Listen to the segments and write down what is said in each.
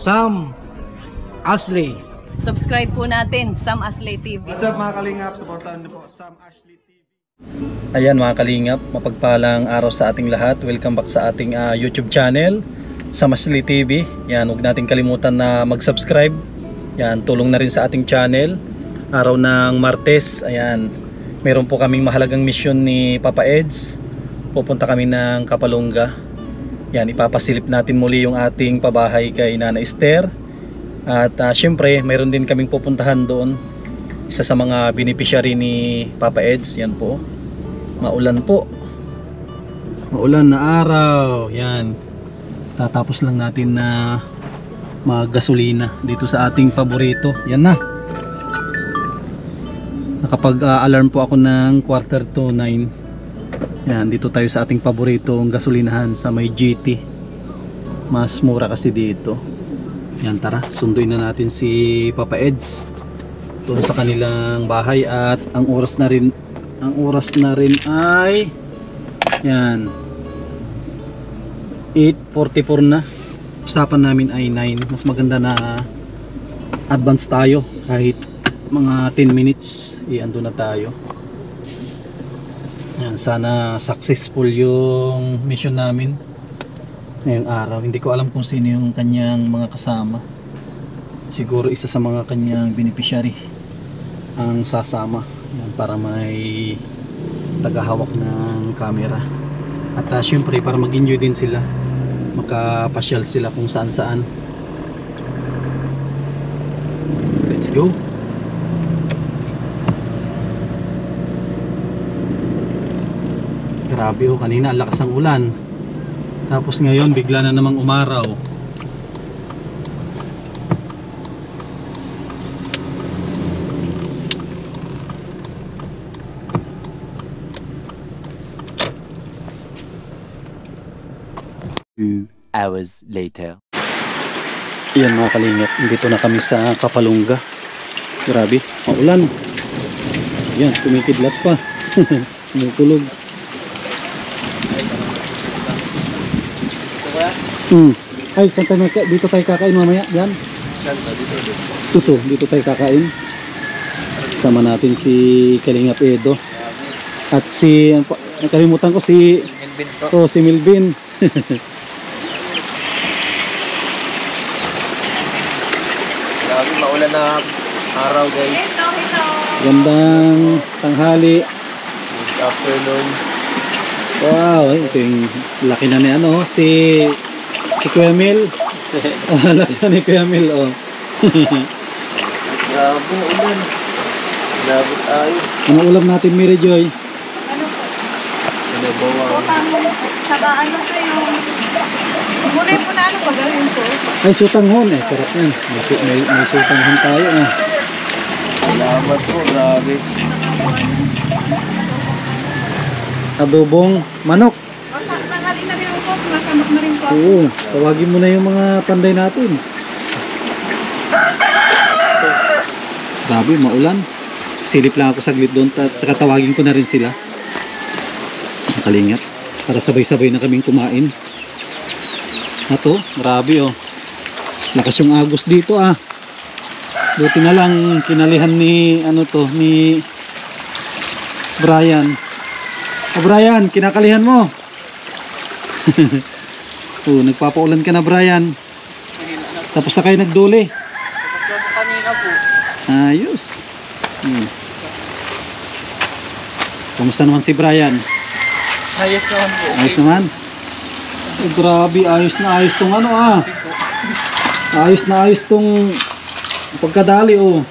Sam Ashley. Subscribe po natin, Sam Ashley TV. What's up mga kalingap? Supportahan niyo po Sam Ashley TV. Ayan mga kalingap, mapagpalang araw sa ating lahat. Welcome back sa ating YouTube channel, Sam Ashley TV. Yan, huwag natin kalimutan na mag-subscribe. Yan, tulong na rin sa ating channel. Araw ng Martes, ayan, meron po kaming mahalagang mission ni Papa Eds. Pupunta kami ng Kapalonga. Yan, ipapasilip natin muli yung ating pabahay kay Nana Esther. At syempre, mayroon din kaming pupuntahan doon. Isa sa mga beneficiary ni Papa Eds. Yan po. Maulan po. Maulan na araw. Yan. Tatapos lang natin na maggasolina dito sa ating paborito. Yan na. Nakapag-alarm po ako ng 8:45. Yan, dito tayo sa ating paboritong gasolinahan sa may GT. Mas mura kasi dito. Yan, tara, sunduin na natin si Papa Eds doon sa kanilang bahay. At ang oras na rin ay yan 8:44 na. Usapan namin ay 9. Mas maganda na advance tayo, kahit mga 10 minutes iando na tayo. Yan, sana successful yung mission namin ngayong araw. Hindi ko alam kung sino yung kanyang mga kasama. Siguro isa sa mga kanyang beneficiary ang sasama. Yan, para may tagahawak ng camera. At syempre para mag-enjoy din sila, makapasyal sila kung saan saan. Let's go. Grabe oh, kanina lakas ang ulan. Tapos ngayon bigla na namang umaraw. Two hours later. Yan mga kalingap, dito na kami sa Kapalonga. Grabe, maulan. Yan, tumikidlat pa. Tumukulog. Ay, saan tayo dito tayo kakain mamaya? Yan. Dito tayo kakain. Sama natin si Kalingap Edo. At si, nakalimutan ko si Milvin. Grabe, maulan na araw guys. Gandang tanghali. Good afternoon. Wow, ito yung laki na ni ano, si Kuya Mil. Laki na ni Kuya Mil, oh. Grabe, maulan. Labot tayo. Ano ulam natin, Mary Joy? Ano po? Ano bawang? Sutang, saka ano po yung gulay po na ano ba gawin po? Ay, sutanghon eh, sarap yan. May sutanghon tayo, ah. Salamat po, grabe. Adobong manok. O, tanghali na rin po, nakamot na rin po. Oo, tawagin mo na yung mga panday natin. Grabe, maulan. Silip lang ako saglit doon, tawagin ko na rin sila. Kalingap, para sabay-sabay na kaming kumain. Ato, grabe oh. Lakas yung agos dito ah. Buti na lang kinalihan ni ni Brian. Oh Brian, kinakalihan mo. Oh, nagpapaulan ka na Brian. Tapos na kayo nagduli. Kanina po. Ayos. Kamusta naman si Brian? Ayos naman po. Ayos naman? Oh, grabe, ayos na ayos tong ano ah. Ayos na ayos tong pagkadali oh.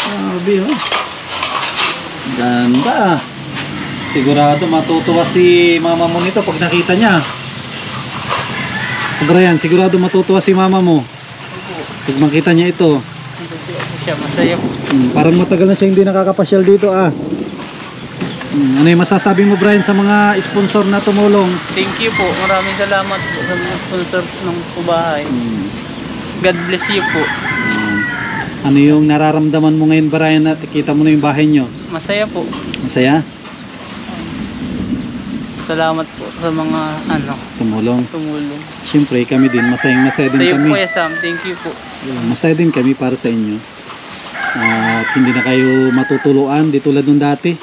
Grabe oh. Ganda ah. Sigurado matutuwa si mama mo nito pag nakita niya. Brian, sigurado matutuwa si mama mo pag makita niya ito. Siya masaya po. Parang matagal na siya hindi nakakapasyal dito ah. Ano yung masasabi mo Brian sa mga sponsor na tumulong? Thank you po. Maraming salamat po sa mga sponsor ng pabahay. God bless you po. Ano yung nararamdaman mo ngayon Brian na kita mo na yung bahay nyo? Masaya po. Masaya? Salamat po sa mga tumulong. tumulong. Siyempre kami din, masaya din Sa iyo kami. po, Kuya Sam. Thank you po. Masaya din kami para sa inyo. At hindi na kayo matutuluan di tulad nung dati.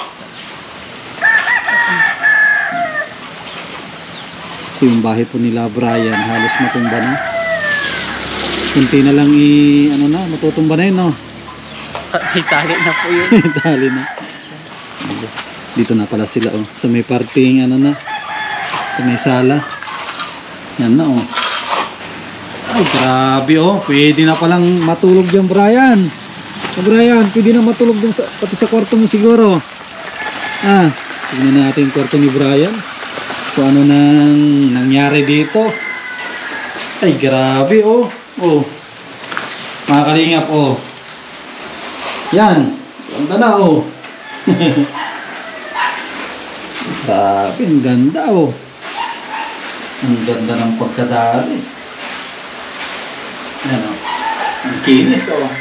Kasi yung bahay po nila Brian halos matumba na. Kunti na lang matutumba na yun, no? Itali na po yun. Dali na. Dito na pala sila, oh. Sa may parting sa may sala. Yan na, oh. Ay, grabe, oh. Pwede na palang matulog dyan, Brian. Brian, pwede na matulog dyan pati sa kwarto mo siguro. Tignan natin yung kwarto ni Brian. Kung ano nang nangyari dito. Ay, grabe, oh. Oh. Mga kalingap, oh. Yan. Ganda na, oh. Grabe, ang ganda, oh. Ang ganda ng pagkadali. Yan, oh. Ang kinis, oh.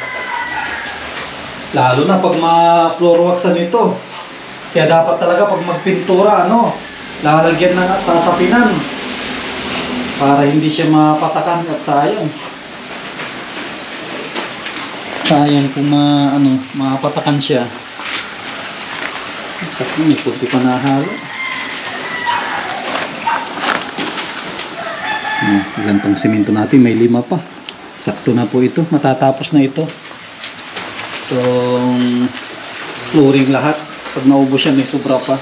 Lalo na pag ma-floor waxan ito. Kaya dapat talaga pag magpintura, lalagyan ng sasapinan. Para hindi siya mapatakan at sayang. Sayang kung mapatakan siya. Sakto, may puti pa nahalo. Ilan pang simento natin? May 5 pa. Sakto na po ito. Matatapos na ito. Itong flooring lahat. Pag naubos siya, may sobra pa.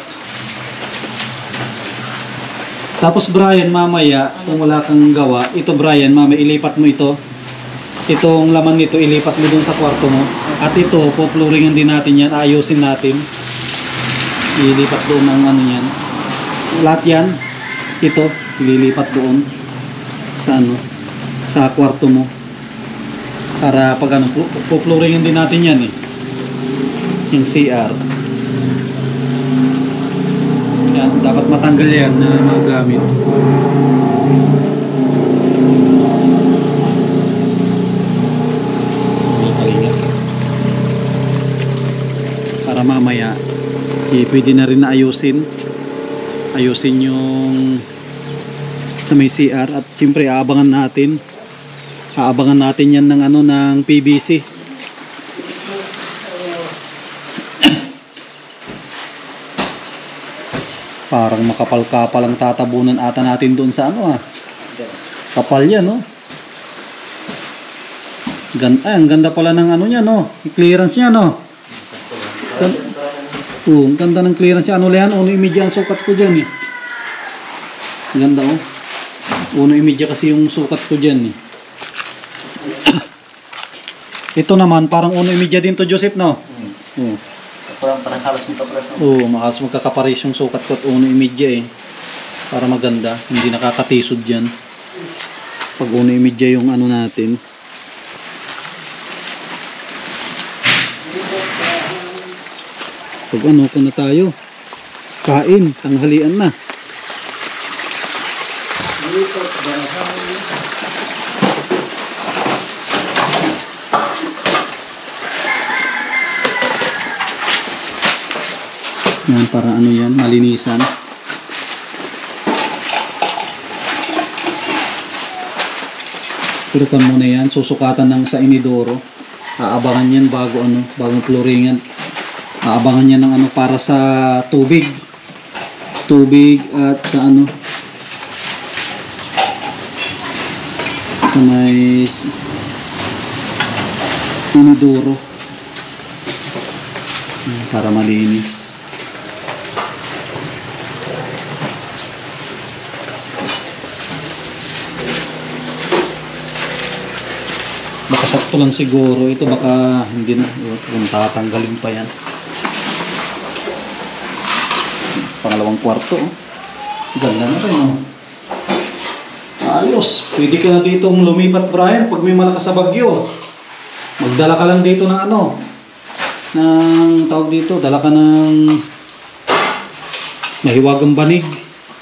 Tapos Brian, mamaya, kung wala kang gawa, ito Brian, mamaya ilipat mo ito. Itong laman nito, ilipat mo dun sa kwarto mo. At ito, po-flooringan din natin yan. Ayusin natin. Ililipat doon ang yan. Lahat yan, ito, ililipat doon sa sa kwarto mo. Para pag po-flooringan din natin yan eh. Yung CR. Yan, dapat matanggal yan na magamit. Para mamaya pwede na rin na ayusin yung sa may CR. At siyempre aabangan natin yan ng ng PVC. Parang makapal-kapal ang tatabunan ata natin doon sa kapal yan, no? Ang ganda pala ng niya, no? Clearance niya, no? Ang ganda ng clearance niya. Yan? 1.5 ang sukat ko dyan, eh. Ganda, oh. 1.5 kasi yung sukat ko dyan, eh. Ito naman, parang 1.5 din to, Joseph, no? Parang halos magkapares. Oo, halos magkakapares yung sukat ko at 1.5 eh. Para maganda, hindi nakakatisod dyan. Pag 1.5 yung natin. Pag kung na tayo, kain, tanghalian na. Yan, para yan, malinisan. Pero kan muna yan, susukatan ng sa inidoro. Aabangan yan bagong flooringan. Aabangan yan ng para sa tubig. Tubig at sa sa may inidoro. Para malinis. Baka sakto lang siguro ito, baka hindi na kung tatanggalin pa yan. Pangalawang kwarto, ganda na rin, ayos. Pwede ka na dito lumipat, Brian, pag may malakas sa bagyo. Magdala ka lang dito ng ng tawag dito, dala ka ng mahiwagang banig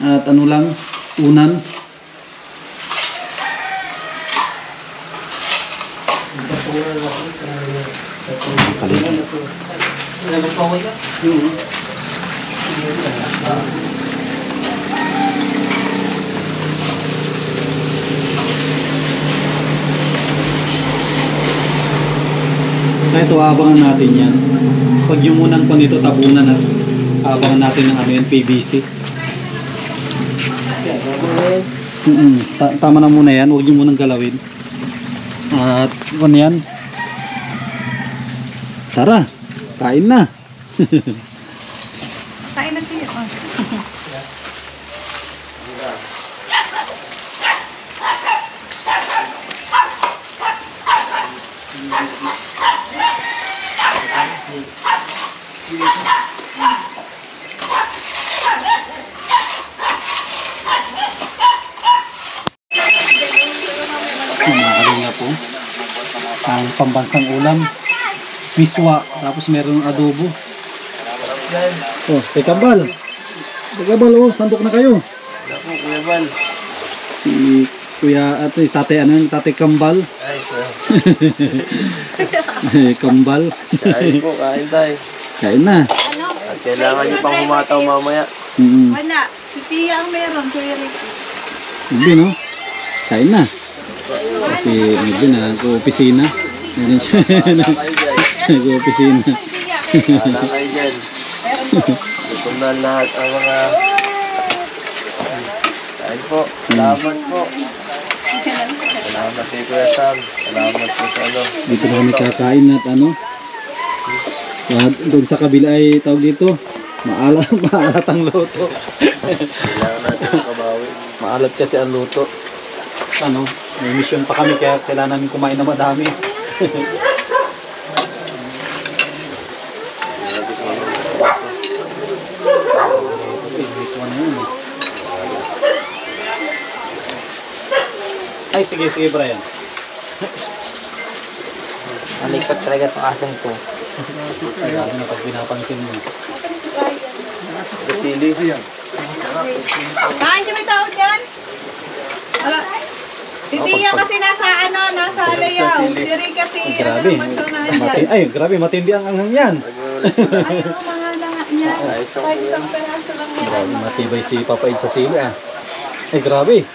at lang, unan. Kaya ito, abangan natin yan. Pag yung unang pan ito, tabunan na. Abangan natin ng ano yan, PVC. Tama na muna yan, huwag nyo munang galawin. At ano yan? Tara, kain na. Kain na tiyo. Oh. Mga po, ang pambansang ulam, miswa, tapos meron adobo. Oh, kay Kambal. Kay Kambal, oh, sandok na kayo. Kuya Bal. Si Kuya, tatay, ano yung tatay Kambal? Ay, Kambal. kain po, kain tayo. Kain na. Ano? At kailangan nyo pang humataw mamaya. Wala. Si Tia ang meron. Kuya Ricky. Hindi, no? Kain na. Kasi, hindi na, nag-opisina. Meron siya, nag-opisina. Tia. Wala kayo dyan. Gutom na lahat ang mga... Kain po. Salamat po. Salamat kay Kuya Sam. Salamat po sa ano. Dito na kami kakain at ano. Doon sa kabila ay tawag dito. Maalat ang luto. Kailangan natin makabawi. Maalat kasi ang luto. Ano, may mission pa kami kaya kailangan namin kumain na madami. This one na yun. Ay, sige, Brian. Nalipat talaga itong asang ko. Lalo na pag pinapansin mo. Kasili. Kain kami tao dyan. Wala. Si Tia kasi nasa nasa layaw. Si Ricky kasi Grabe. Ay, grabe, matindi ang anghang yan. Ano mga langa niya? Kahit isang peraso lang yan. Grabe, matibay si Papa Ed sa sili ah. Ay, grabe.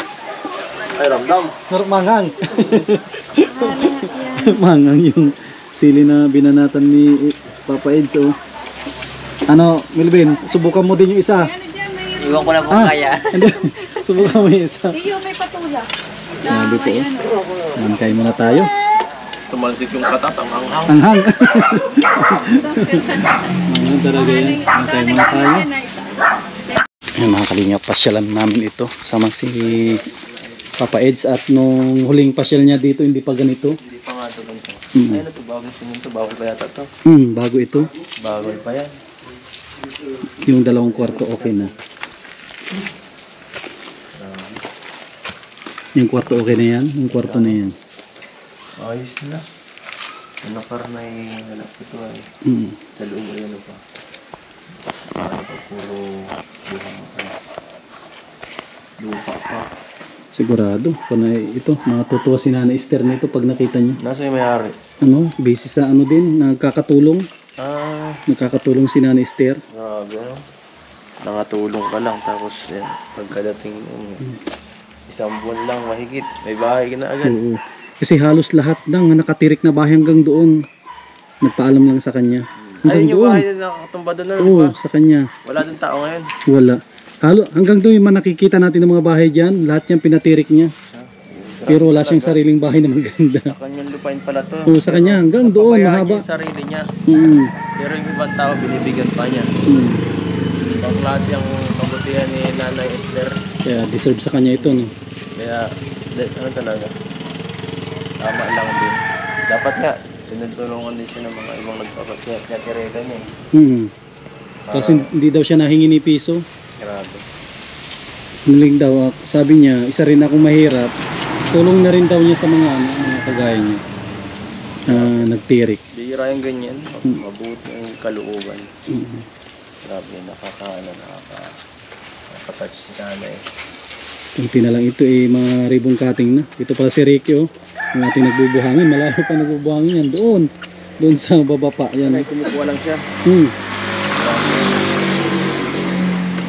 Ay, ramdam. Manghang. Manghang yung sili na binanatan ni Papa Ed. So, ano, Melvin, subukan mo din yung isa. Ano dyan, may Iwan ko na po kaya. Hindi, subukan mo yung isa. Iyo, may patula. Grabe po. Yan, kain muna tayo. Tumalsik yung katas, ang hanghang. Anghang. Ano talaga yan. Kain muna tayo. Ayan, mga kalingap, pasyalan namin ito. Sama si Papa Eds at nung huling pasyal niya dito, hindi pa ganito. Hindi pa nga ito ganito. Mm. Ayun na ito, bagong siminto. Bawal pa yata ito. Bago ito. Bawal pa yan. Yung 2 kwarto okay na. Yung kwarto okay na yan. Yung kwarto na yan. Ayos na. Ano par na hanap ito ay. Sa loob ay ano pa. Ano pa, puro lupa pa. Sigurado. Kung ito, matutuwa si Nana Esther nito pag nakita niya. Nasa yung may-ari? Ano, busy sa ano din, nagkakatulong. Nagkakatulong si Nana Esther. Grabe ano. Nakatulong ka lang tapos yan, pagkadating isang buwan lang mahigit, may bahay ka na agad. Oo. Kasi halos lahat ng nakatirik na bahay hanggang doon. Nagpaalam lang sa kanya. Hanggang Ayun yung doon. bahay na nakatumba doon na, Oo, diba? sa kanya. Wala din tao ngayon. Wala. Hanggang doon yung nakikita natin ng mga bahay dyan, lahat yan pinatirik niya. Pero wala siyang sariling bahay na maganda. Sa kanyang lupain pala to. Oo, sa kanya hanggang doon, Papabayaan mahaba. niya yung sarili niya. Mm. Pero yung ibang tao binibigyan pa niya. Ang lahat yung kabutihan ni Nanay Esther. Kaya deserve sa kanya ito, no? Kaya, ano talaga, tama lang din. Dapat nga, tinutulungan din siya ng mga ibang nagpapatiyat-tiyat-tireta niya. Kasi hindi daw siya nahingi ni piso. Grabe. Muling daw, sabi niya, isa rin akong mahirap. Tulong na rin daw niya sa mga kagaya niya. Nagtirik. Bihira yung ganyan. Mabuti yung kalooban. Grabe, nakaka-touch si Nanay. Kunti na lang ito mga ribong cutting na. Ito pala si Ricky oh. Yung ating nagbubuhangin. Malayo pa nagbubuhangin yan. Doon. Doon sa baba pa. Yan. Ay, kumukuha lang siya.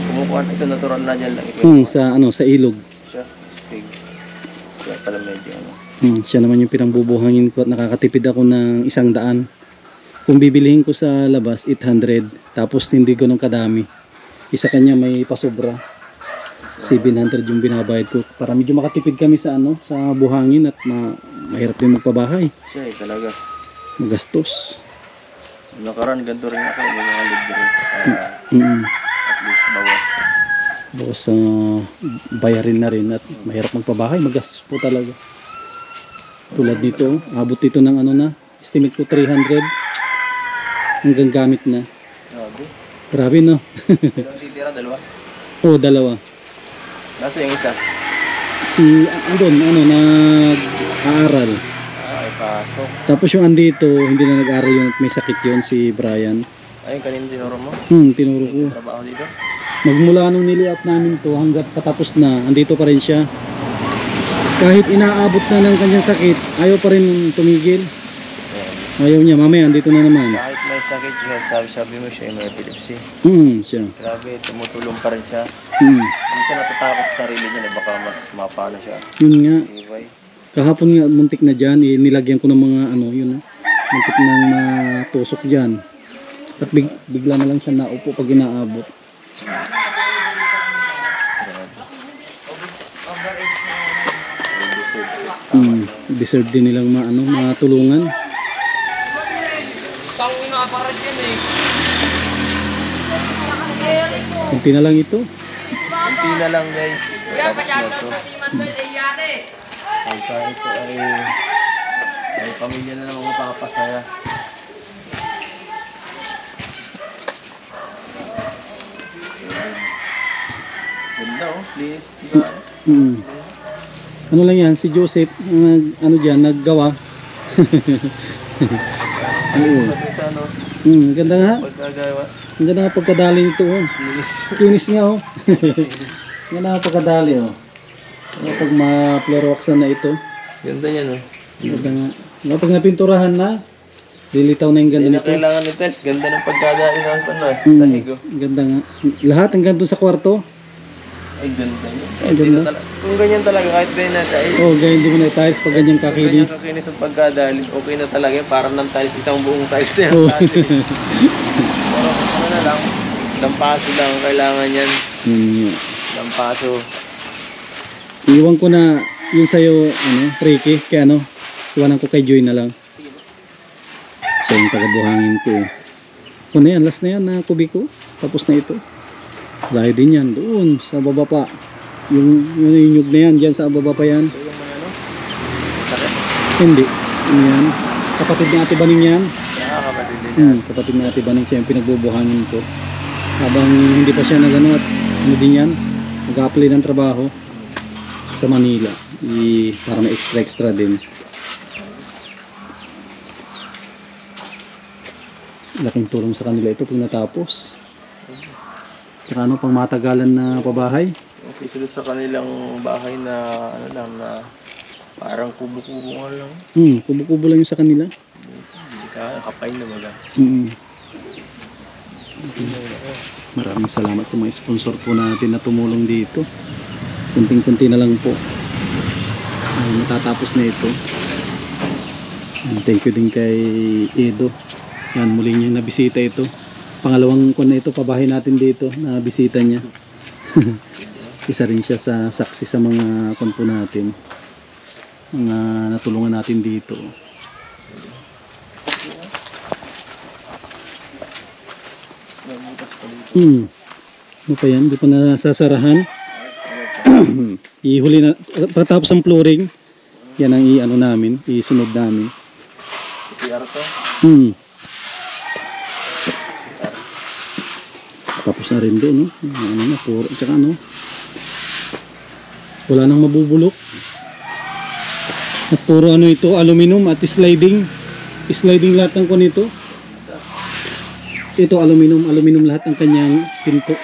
Kumukuha, ito natural na dyan lang. Sa ilog. Siya, stig. Kaya pala medyo ano. Siya naman yung pinangbubuhangin ko at nakakatipid ako ng 100. Kung bibilihin ko sa labas 800, tapos hindi ganun kadami. Isa kanya may pasobra. 700 yung binabayad ko para medyo makatipid kami sa sa buhangin at mahirap din magpabahay. Siya talaga. Magastos. Nakaraan ganito rin ako, may mga libre. At least bawas. Bawas sa bayarin na rin at mahirap magpabahay, magastos po talaga. Tulad nito, abot ito ng na, estimate ko 300 hanggang gamit na. Grabe. Grabe no? Ilang titira? Dalawa? Oo, dalawa. Nasa yung isa? Si, nag-aaral. Ay, pasok. Tapos yung andito, hindi na nag-aaral yun at may sakit yun, si Brian. Ayun, kanina tinuro mo? Tinuro ko. Trabaho dito? Magmula nung niliat namin to hanggat patapos na, andito pa rin siya. Kahit inaabot na ng kanyang sakit, ayaw pa rin tumigil. Ayaw niya, mamaya andito na naman. Kahit may sakit siya, sabi mo siya, may epilepsy. Siya. Grabe, tumutulong pa rin siya. Hindi siya natatakot sa sarili niya, baka mas mapano siya. Yun nga. Anyway. Kahapon nga, muntik na dyan, nilagyan ko ng mga muntik nang matusok dyan. At bigla na lang siya naupo pag inaabot. Deserve din nilang matulungan. Kunti na lang ito. Kunti na lang guys. Tapos na to. Pagka ito ay pamilya na lang mapapasaya. Ganda please. Diba? Ano lang yan, si Joseph, naggawa. Ganda nga. Pagkagawa. Ang ganda nga pagkadali nito. Kinis nga Ganda nga pagkadali Pag ma-fluorowaxan na ito. Ganda yan Ganda nga. Pag napinturahan na, lilitaw na yung ganda Hindi na nito. kailangan ni Tels. Ganda ng pagkadali ng sahig. Ganda nga. Lahat hanggang doon sa kwarto. Ay ganda yun. Ay, ganda. Kung ganyan talaga, kahit ganyan na tiles. Ganyan din mo na tiles pag ganyang Kung kakinis. ganyan kakinis ang pagkadali, okay na talaga yan. Parang ng tiles, isang buong tiles na yan. Pero na lang, lampaso lang ang kailangan yan. Lampaso. Iwan ko na yung sa'yo, Ricky, kaya iwanan ko kay Joy na lang. Siya yung tagabuhangin ko. Ano yan, last na yan na kubiko. Tapos na ito. Layo din yan, doon, sa baba pa. Yung nyug na yan, dyan sa baba pa yan. Ito yung mga sakit. Hindi. Yan. Kapatid ni Ate Baning yan. Kapatid din yan. Kapatid ni Ate Baning siya yung pinagbubuhangin ko. Habang hindi pa siya nagano at din yan, mag-apply ng trabaho sa Manila. Para may extra din. Laking tulong sa kanila ito pag natapos. Tsaka pang matagalan na pabahay. Okay, sila sa kanilang bahay na na parang kubo-kubo lang. Kubo-kubo lang yung sa kanila. Hindi ka kapay na baga. Maraming salamat sa mga sponsor po natin na tumulong dito. Kunting-kunti na lang po. Ay, matatapos na ito. And thank you din kay Edo. Yan, muli niya nabisita ito. Pangalawang na ito, pabahay natin dito na bisita niya. Isa rin siya sa saksi sa mga po natin. Mga natulungan natin dito. Ano pa yan? Di pa nasasarahan. Ihuli na. Patapos ang flooring. Yan ang namin. Isunod namin. PR to? Tapos na rin doon, tsaka wala nang mabubulok. At puro ito, aluminum at sliding lahat ng nito. Ito aluminum lahat ng kanyang pinto.